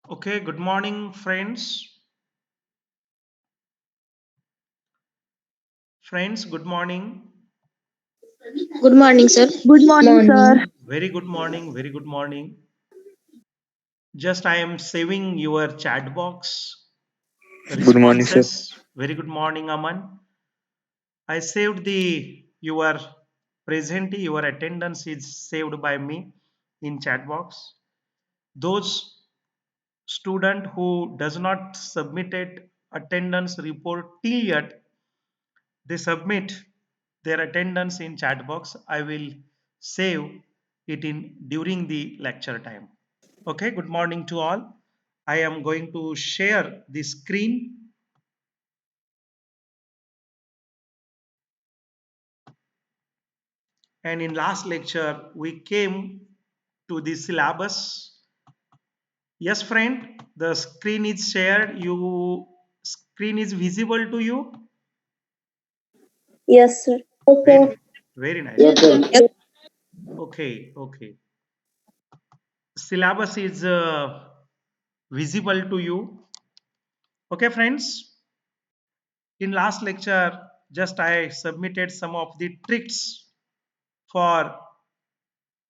Okay, good morning, friends. Friends, good morning. Good morning, sir. Good morning, sir. Morning. Very good morning. Very good morning. Just I am saving your chat box Good morning, sir. responses. Very good morning, Aman. I saved the your present, your attendance is saved by me in chat box. Those student who does not submitted attendance report till yet, they submit their attendance in chat box. I will save it in during the lecture time. Okay, good morning to all. I am going to share the screen, and in last lecture we came to the syllabus. Yes, friend, the screen is shared. You screen is visible to you. Yes, sir. Okay. Very, very nice. Yes, sir. Yes, Okay, okay. Syllabus is visible to you. Okay, friends. In last lecture, just I submitted some of the tricks for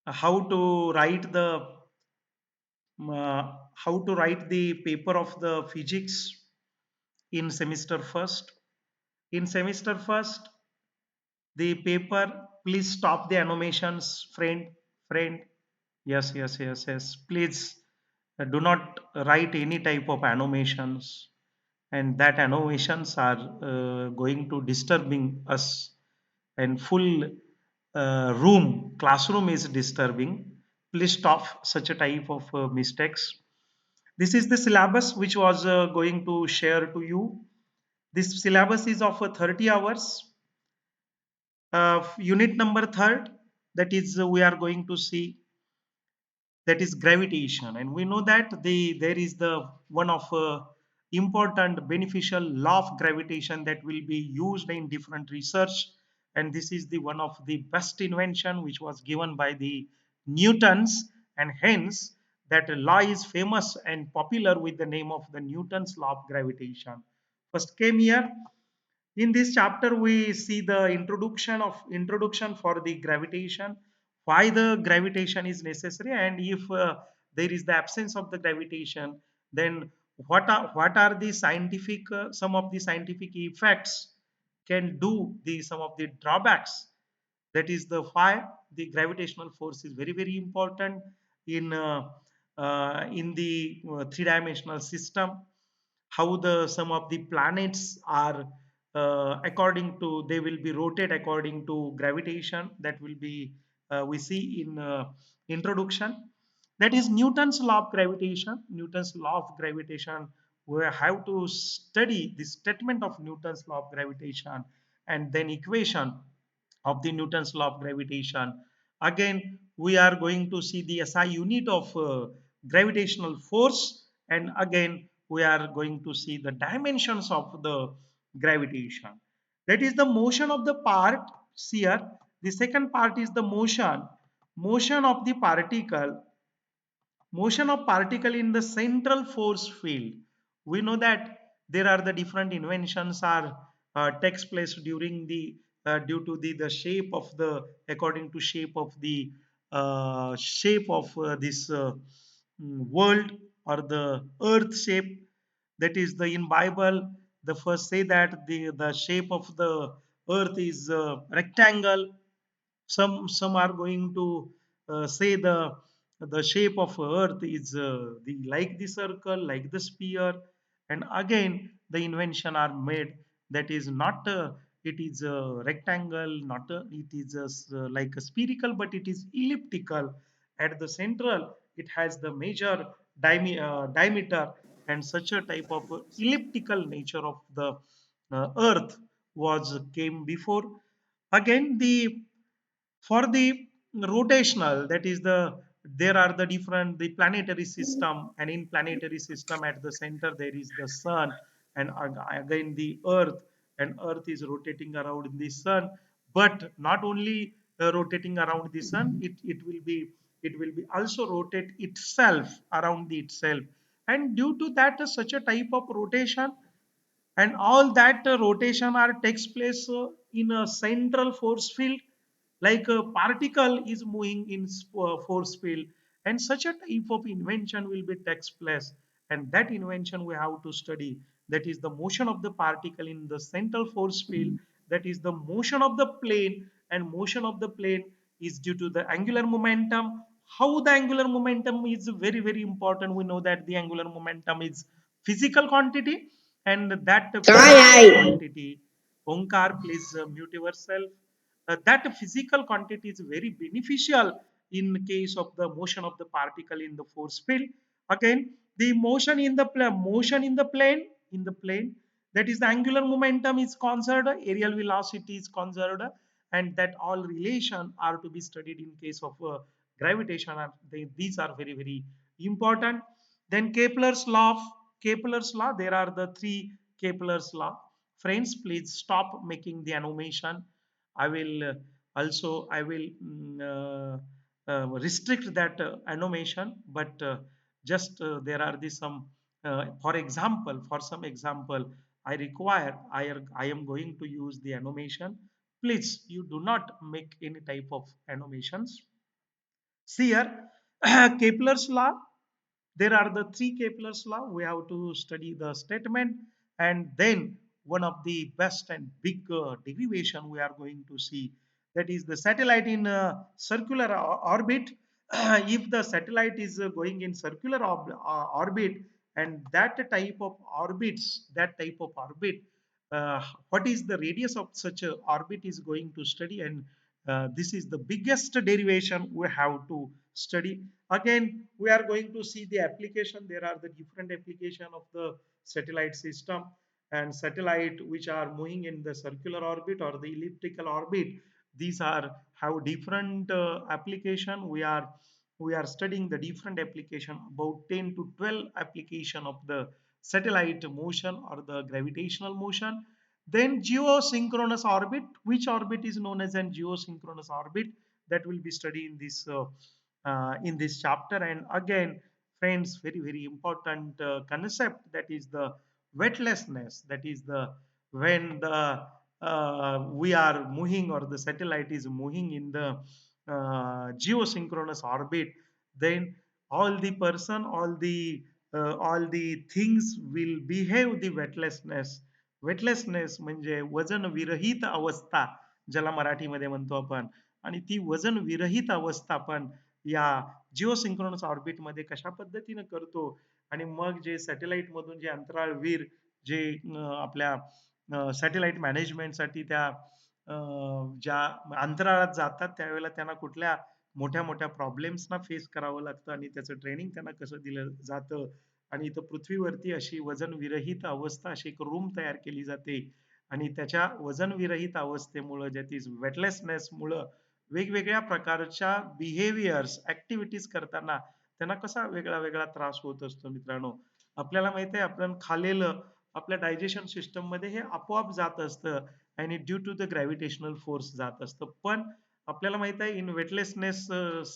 how to write the paper of the physics in semester first. In semester first, the paper. Please stop the animations, friend. Yes, yes, yes, yes. Please do not write any type of animations, and that animations are going to disturbing us, and full classroom is disturbing. Please stop such a type of mistakes. This is the syllabus which was going to share to you. This syllabus is of 30 hours. Unit number third, that is we are going to see, that is gravitation, and we know that there is the one of important beneficial law of gravitation that will be used in different research, and this is the one of the best invention which was given by the Newtons, and hence that law is famous and popular with the name of the Newton's law of gravitation. First came here. In this chapter we see the introduction for the gravitation, why the gravitation is necessary, and if there is the absence of the gravitation, then what are the scientific some of the scientific effects can do the some of the drawbacks. That is the why the gravitational force is very very important in the three-dimensional system, how the some of the planets are according to, they will be rotate according to gravitation, that will be we see in introduction. That is Newton's law of gravitation. Newton's law of gravitation, we have to study the statement of Newton's law of gravitation and then equation of the Newton's law of gravitation. Again we are going to see the SI unit of gravitational force, and again we are going to see the dimensions of the gravitation. That is the motion of the part here. The second part is the motion of the particle in the central force field. We know that there are the different inventions are takes place during the due to the shape of the, according to shape of the shape of this world, or the earth shape. That is the in Bible, the first say that the shape of the earth is rectangle. Some are going to say the shape of earth is the like the circle, like the sphere, and again the invention are made that is not it is a rectangle, not it is like a spherical, but it is elliptical. At the central it has the major diameter, and such a type of elliptical nature of the earth was came before. Again the for the rotational, that is the, there are the different the planetary system, and in planetary system at the center there is the sun, and again the earth, and earth is rotating around the sun. But not only rotating around the sun, it will be also rotate itself around the itself. and due to that such a type of rotation, and all that rotation are takes place in a central force field, like a particle is moving in force field, and such a type of invention will be takes place, and that invention we have to study. That is the motion of the particle in the central force field, that is the motion of the plane, and motion of the plane is due to the angular momentum. How the angular momentum is very very important, we know that the angular momentum is physical quantity, and that Aye, physical aye. quantity, Onkar please mute yourself. That physical quantity is very beneficial in case of the motion of the particle in the force field. Again, the motion in the motion in the plane, that is the angular momentum is conserved, aerial velocity is conserved, and that all relation are to be studied in case of gravitation, and these are very very important. Then Kepler's law, there are the three Kepler's law. Friends, please stop making the animation. I will I will restrict that animation, but just there are the some for example, for some example, I am going to use the animation. Please, you do not make any type of animations. See here, Kepler's law, there are the three Kepler's law. We have to study the statement, and then one of the best and big derivation we are going to see, that is the satellite in circular orbit. If the satellite is going in circular orbit, and that type of orbit, what is the radius of such a orbit is going to study, and this is the biggest derivation we have to study. Again, we are going to see the application. There are the different application of the satellite system, and satellite which are moving in the circular orbit or the elliptical orbit. These are have different application. We are studying the different application, about 10 to 12 application of the satellite motion or the gravitational motion. Then geosynchronous orbit, which orbit is known as an geosynchronous orbit, that will be studied in this chapter. And again, friends, very very important concept, that is the weightlessness, that is the when the we are moving or the satellite is moving in the geosynchronous orbit, then all the things will behave the weightlessness. Weightlessness म्हणजे वजन विरहित अवस्था, ज्याला मराठीमध्ये म्हणतो आपण, आणि ती वजन विरहित अवस्था आपण या जिओ सिंक्रोनस ऑर्बिट मध्ये कशा पद्धतीने करतो. आणि मग जे सॅटेलाइट मधून जे अंतराळवीर जे आपल्या सॅटेलाइट मॅनेजमेंटसाठी त्या ज्या अंतराळात जातात, त्यावेळेला त्यांना कुठल्या मोठ्या मोठ्या प्रॉब्लेम्सना फेस करावं लागतं, आणि त्याचं ट्रेनिंग त्यांना कसं दिलं जातं. आणि इथं पृथ्वीवरती अशी वजन विरहित अवस्था, अशी एक रूम तयार केली जाते, आणि त्याच्या वजन विरहित अवस्थेमुळं, ज्यात इज वेटलेसनेस मुळे वेगवेगळ्या प्रकारच्या बिहेवियर्स ऍक्टिव्हिटीज करताना त्यांना कसा वेगळा वेगळा त्रास होत असतो. मित्रांनो, आपल्याला माहित आहे, आपण खाल्लेलं आपल्या डायजेशन सिस्टम मध्ये हे आपोआप जात असतं, आणि due to the gravitational force जात असतं. पण आपल्याला माहित आहे, in weightlessness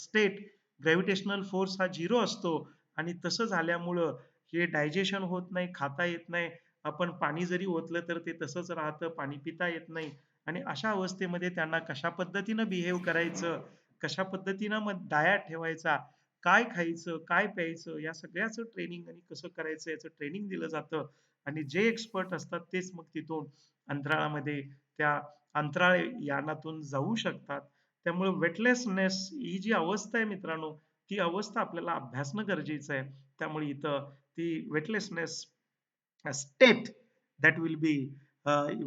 state gravitational force हा झिरो असतो, आणि तसं झाल्यामुळं हे डायजेशन होत नाही, खाता येत नाही. आपण पाणी जरी ओतलं तर ते तसंच राहतं, पाणी पिता येत नाही. आणि अशा अवस्थेमध्ये त्यांना कशा पद्धतीनं बिहेव करायचं, कशा पद्धतीनं मग डायट ठेवायचा, काय खायचं, काय प्यायचं, या सगळ्याचं ट्रेनिंग आणि कसं करायचं याचं ट्रेनिंग दिलं जातं. आणि जे एक्सपर्ट असतात तेच मग तिथून अंतराळामध्ये त्या अंतराळ यानातून जाऊ शकतात. त्यामुळे वेटलेसनेस ही जी अवस्था आहे मित्रांनो, ती अवस्था आपल्याला अभ्यासणं गरजेचं आहे. त्यामुळे इथं ती weightlessness state that will be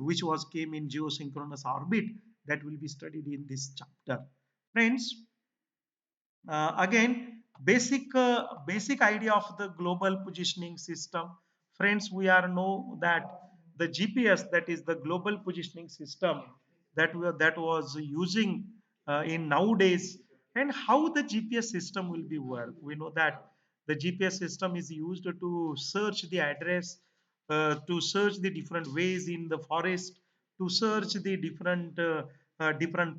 which was came in geosynchronous orbit, that will be studied in this chapter. Friends, again, basic idea of the global positioning system. Friends, we are know that the GPS, that is the global positioning system, that was using in nowadays, and how the GPS system will be work. We know that the GPS system is used to search the address, to search the different ways in the forest, to search the different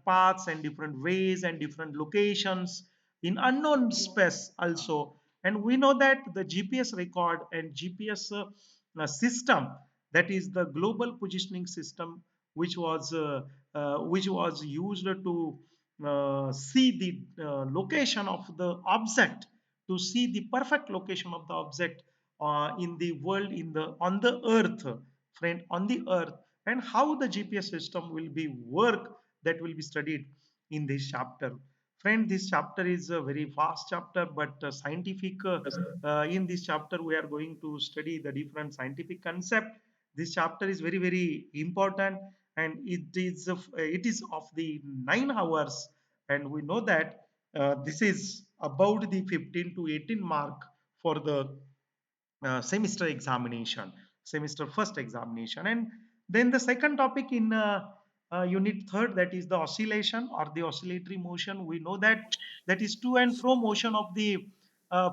paths and different ways and different locations in unknown space also. And we know that the GPS record and GPS system, that is the global positioning system, which was used to see the location of the object, to see the perfect location of the object in the world, in the on the earth, friend, on the earth. And how the GPS system will be work, that will be studied in this chapter. Friend, this chapter is a very vast chapter, but scientific in this chapter we are going to study the different scientific concept. This chapter is very very important, and it is of the 9 hours. And we know that this is about the 15 to 18 mark for the semester examination, semester first examination. And then the second topic in unit third, that is the oscillation or the oscillatory motion. We know that that is to and fro motion of the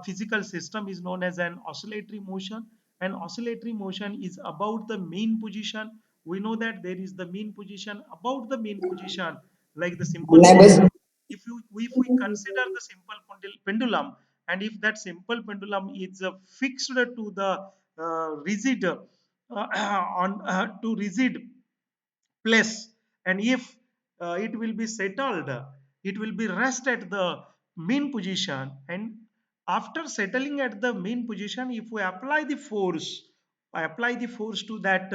physical system is known as an oscillatory motion. And oscillatory motion is about the mean position. We know that there is the mean position, about the mean position, like the simple pendulum. If we consider the simple pendulum, and if that simple pendulum is fixed to the rigid on to rigid place, and if it will be settled, it will be rest at the mean position. And after settling at the mean position, if we apply the force, I apply the force to that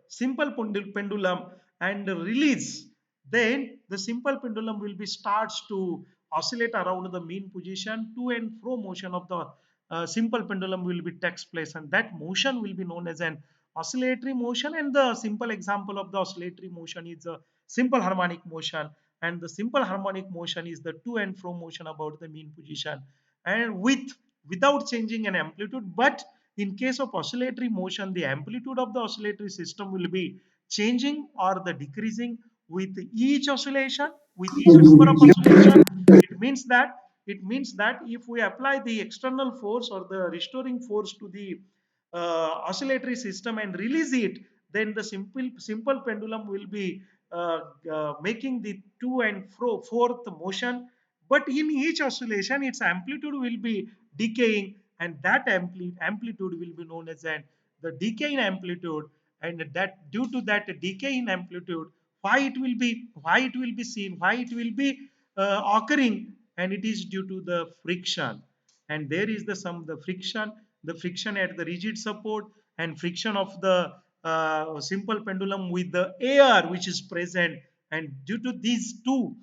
simple pendulum and release, then the simple pendulum will be starts to oscillate around the mean position. To and fro motion of the simple pendulum will be takes place, and that motion will be known as an oscillatory motion. And the simple example of the oscillatory motion is a simple harmonic motion. And the simple harmonic motion is the to and fro motion about the mean position, and without changing an amplitude. But in case of oscillatory motion, the amplitude of the oscillatory system will be changing or the decreasing with each oscillation, with each number of oscillation. It means that if we apply the external force or the restoring force to the oscillatory system and release it, then the simple pendulum will be making the to and fro fourth motion. But in each oscillation, its amplitude will be decaying, and that amplitude will be known as the decaying amplitude. And that due to that decaying amplitude, why it will be seen, why it will be occurring, and it is due to the friction. And there is the friction at the rigid support, and friction of the simple pendulum with the air which is present. And due to these two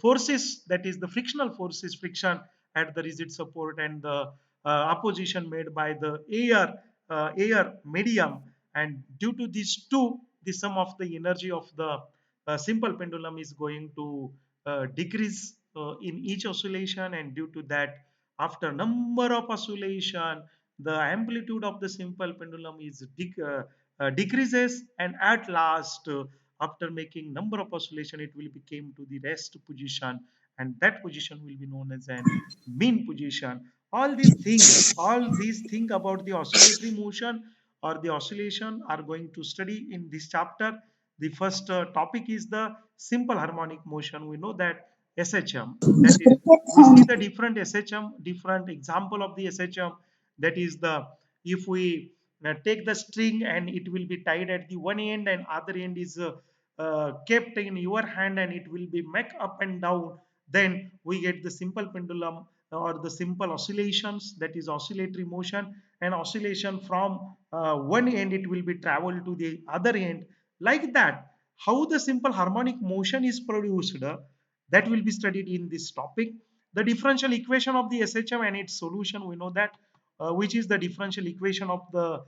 forces, that is the frictional forces, friction at the rigid support and the opposition made by the air medium. And due to these two, the sum of the energy of the simple pendulum is going to decrease in each oscillation. And due to that, after number of oscillation, the amplitude of the simple pendulum is decreases, and at last, after making number of oscillation, it will become to the rest position, and that position will be known as an mean position. All these thing about the oscillatory motion or the oscillation are going to study in this chapter. The first topic is the simple harmonic motion. We know that SHM, that is, we see the different SHM, different example of the SHM. That is the, if we take the string and it will be tied at the one end, and other end is kept in your hand, and it will be make up and down, then we get the simple pendulum or the simple oscillations, that is oscillatory motion. And oscillation from one end, it will be travel to the other end, like that. How the simple harmonic motion is produced, that will be studied in this topic. The differential equation of the SHM and its solution, we know that, which is the differential equation of the